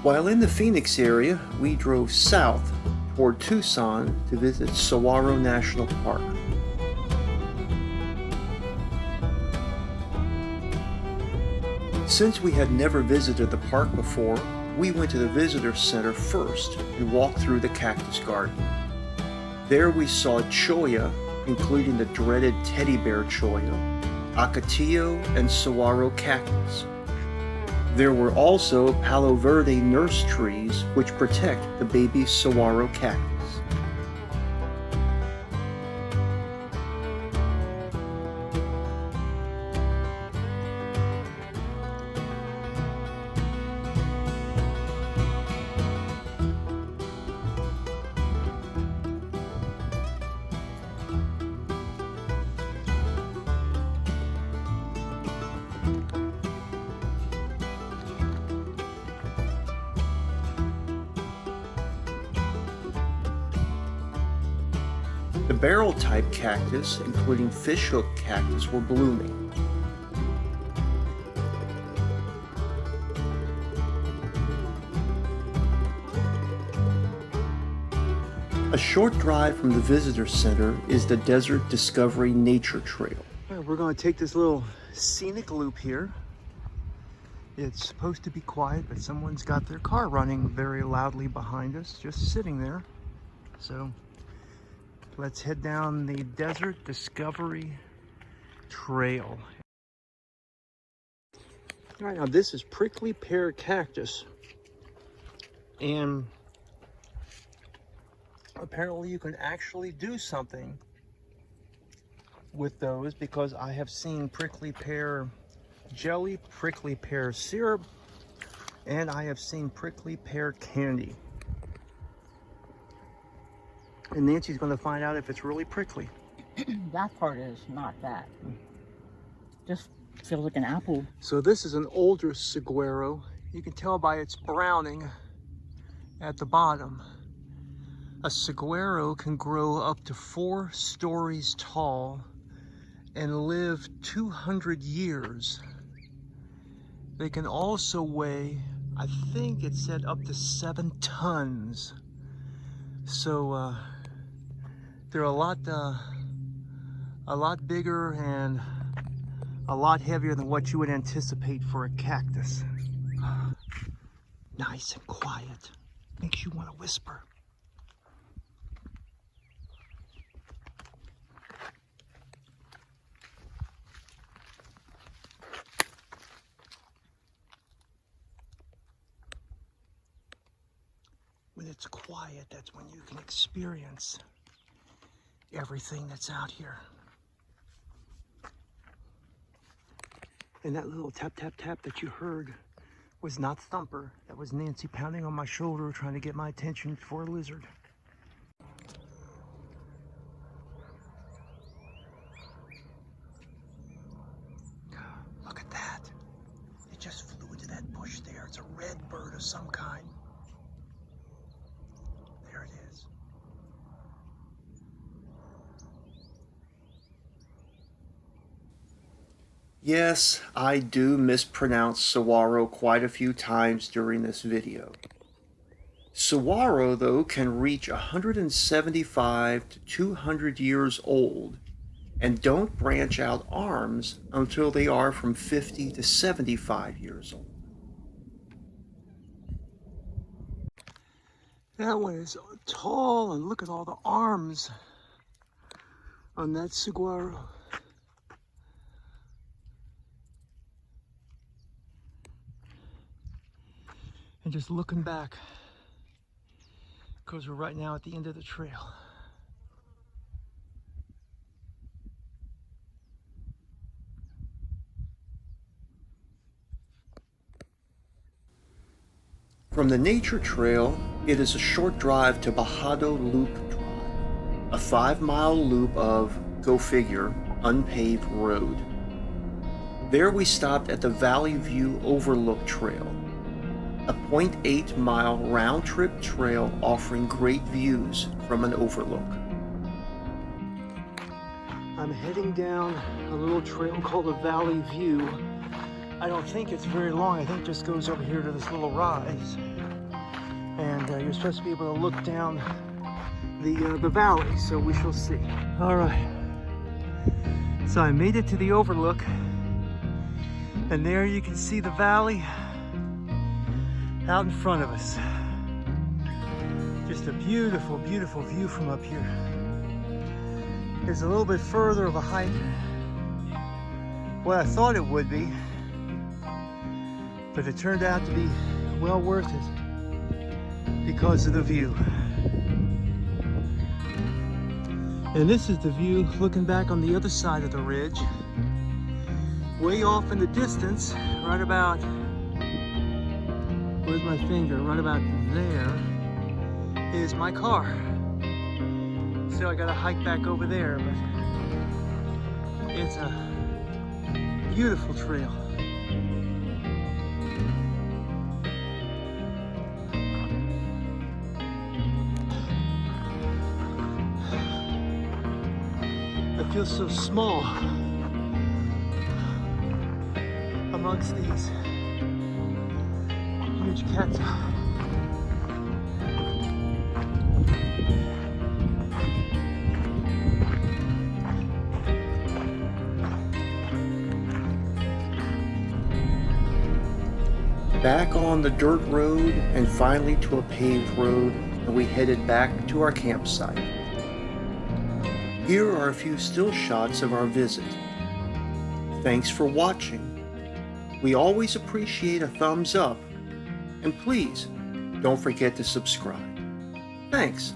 While in the Phoenix area, we drove south toward Tucson to visit Saguaro National Park. Since we had never visited the park before, we went to the visitor center first and walked through the cactus garden. There we saw cholla, including the dreaded teddy bear cholla, acatillo, and saguaro cactus. There were also Palo Verde nurse trees which protect the baby saguaro cactus. The barrel-type cactus, including fishhook cactus, were blooming. A short drive from the visitor center is the Desert Discovery Nature Trail. All right, we're going to take this little scenic loop here. It's supposed to be quiet, but someone's got their car running very loudly behind us, just sitting there. So let's head down the Desert Discovery Trail. All right, now this is prickly pear cactus. And apparently you can actually do something with those, because I have seen prickly pear jelly, prickly pear syrup, and I have seen prickly pear candy. And Nancy's going to find out if it's really prickly. That part is not that. Just feels like an apple. So this is an older saguaro. You can tell by its browning at the bottom. A saguaro can grow up to 4 stories tall and live 200 years. They can also weigh, I think it said, up to 7 tons. So they're a lot bigger and a lot heavier than what you would anticipate for a cactus. Nice and quiet. Makes you want to whisper. When it's quiet, that's when you can experience everything that's out here. And that little tap, tap, tap that you heard was not Thumper. That was Nancy pounding on my shoulder, trying to get my attention for a lizard. Look at that. It just flew into that bush there. It's a red bird of some kind. There it is. Yes, I do mispronounce saguaro quite a few times during this video. Saguaro, though, can reach 175 to 200 years old and don't branch out arms until they are from 50 to 75 years old. That one is tall, and look at all the arms on that saguaro. And just looking back, because we're right now at the end of the trail. From the nature trail, it is a short drive to Bajado Loop Drive, a 5-mile loop of, go figure, unpaved road. There we stopped at the Valley View Overlook Trail, a 0.8-mile round-trip trail offering great views from an overlook. I'm heading down a little trail called the Valley View I don't think it's very long. I think it just goes over here to this little rise. And you're supposed to be able to look down the valley, so we shall see. All right. So I made it to the overlook. And there you can see the valley out in front of us. Just a beautiful, beautiful view from up here. It's a little bit further of a hike what I thought it would be, but it turned out to be well worth it because of the view. And this is the view looking back on the other side of the ridge. Way off in the distance, right about, where's my finger? Right about there is my car. So I gotta hike back over there, but it's a beautiful trail. I feel so small amongst these huge cacti. Back on the dirt road and finally to a paved road, and we headed back to our campsite. Here are a few still shots of our visit. Thanks for watching. We always appreciate a thumbs up, and please don't forget to subscribe. Thanks.